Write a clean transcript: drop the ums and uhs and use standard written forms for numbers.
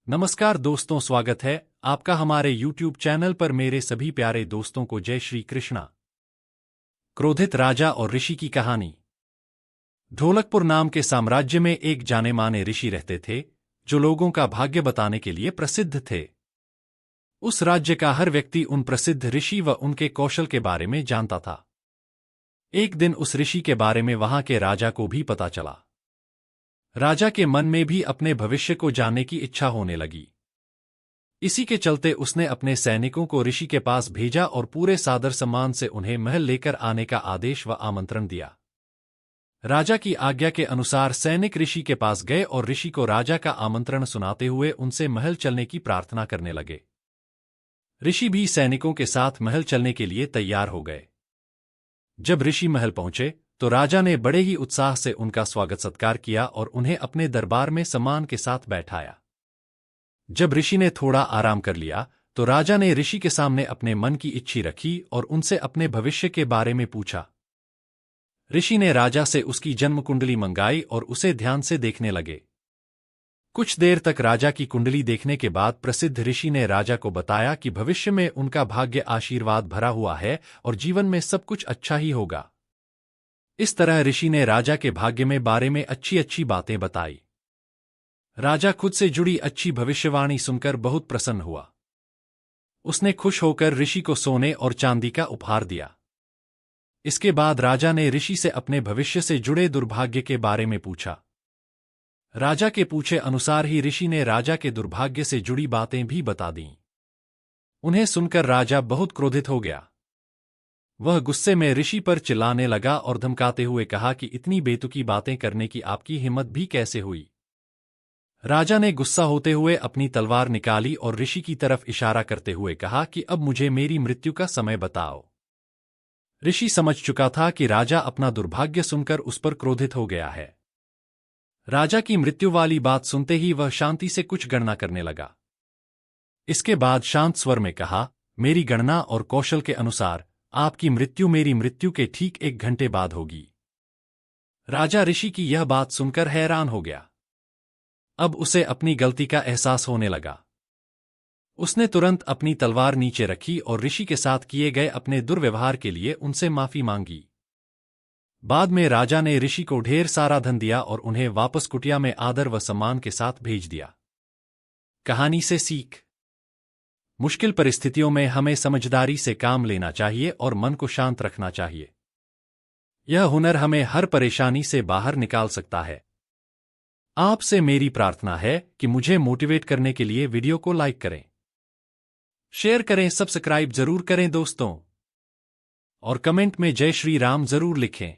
नमस्कार दोस्तों, स्वागत है आपका हमारे YouTube चैनल पर। मेरे सभी प्यारे दोस्तों को जय श्री कृष्णा। क्रोधित राजा और ऋषि की कहानी। ढोलकपुर नाम के साम्राज्य में एक जाने माने ऋषि रहते थे, जो लोगों का भाग्य बताने के लिए प्रसिद्ध थे। उस राज्य का हर व्यक्ति उन प्रसिद्ध ऋषि व उनके कौशल के बारे में जानता था। एक दिन उस ऋषि के बारे में वहां के राजा को भी पता चला। राजा के मन में भी अपने भविष्य को जानने की इच्छा होने लगी। इसी के चलते उसने अपने सैनिकों को ऋषि के पास भेजा और पूरे सादर सम्मान से उन्हें महल लेकर आने का आदेश व आमंत्रण दिया। राजा की आज्ञा के अनुसार सैनिक ऋषि के पास गए और ऋषि को राजा का आमंत्रण सुनाते हुए उनसे महल चलने की प्रार्थना करने लगे। ऋषि भी सैनिकों के साथ महल चलने के लिए तैयार हो गए। जब ऋषि महल पहुंचे तो राजा ने बड़े ही उत्साह से उनका स्वागत सत्कार किया और उन्हें अपने दरबार में सम्मान के साथ बैठाया। जब ऋषि ने थोड़ा आराम कर लिया तो राजा ने ऋषि के सामने अपने मन की इच्छा रखी और उनसे अपने भविष्य के बारे में पूछा। ऋषि ने राजा से उसकी जन्म कुंडली मंगाई और उसे ध्यान से देखने लगे। कुछ देर तक राजा की कुंडली देखने के बाद प्रसिद्ध ऋषि ने राजा को बताया कि भविष्य में उनका भाग्य आशीर्वाद भरा हुआ है और जीवन में सब कुछ अच्छा ही होगा। इस तरह ऋषि ने राजा के भाग्य में बारे में अच्छी अच्छी बातें बताई। राजा खुद से जुड़ी अच्छी भविष्यवाणी सुनकर बहुत प्रसन्न हुआ। उसने खुश होकर ऋषि को सोने और चांदी का उपहार दिया। इसके बाद राजा ने ऋषि से अपने भविष्य से जुड़े दुर्भाग्य के बारे में पूछा। राजा के पूछे अनुसार ही ऋषि ने राजा के दुर्भाग्य से जुड़ी बातें भी बता दीं। उन्हें सुनकर राजा बहुत क्रोधित हो गया। वह गुस्से में ऋषि पर चिल्लाने लगा और धमकाते हुए कहा कि इतनी बेतुकी बातें करने की आपकी हिम्मत भी कैसे हुई। राजा ने गुस्सा होते हुए अपनी तलवार निकाली और ऋषि की तरफ इशारा करते हुए कहा कि अब मुझे मेरी मृत्यु का समय बताओ। ऋषि समझ चुका था कि राजा अपना दुर्भाग्य सुनकर उस पर क्रोधित हो गया है। राजा की मृत्यु वाली बात सुनते ही वह शांति से कुछ गणना करने लगा। इसके बाद शांत स्वर में कहा, मेरी गणना और कौशल के अनुसार आपकी मृत्यु मेरी मृत्यु के ठीक 1 घंटे बाद होगी। राजा ऋषि की यह बात सुनकर हैरान हो गया। अब उसे अपनी गलती का एहसास होने लगा। उसने तुरंत अपनी तलवार नीचे रखी और ऋषि के साथ किए गए अपने दुर्व्यवहार के लिए उनसे माफी मांगी। बाद में राजा ने ऋषि को ढेर सारा धन दिया और उन्हें वापस कुटिया में आदर व सम्मान के साथ भेज दिया। कहानी से सीख। मुश्किल परिस्थितियों में हमें समझदारी से काम लेना चाहिए और मन को शांत रखना चाहिए। यह हुनर हमें हर परेशानी से बाहर निकाल सकता है। आपसे मेरी प्रार्थना है कि मुझे मोटिवेट करने के लिए वीडियो को लाइक करें, शेयर करें, सब्सक्राइब जरूर करें दोस्तों, और कमेंट में जय श्री राम जरूर लिखें।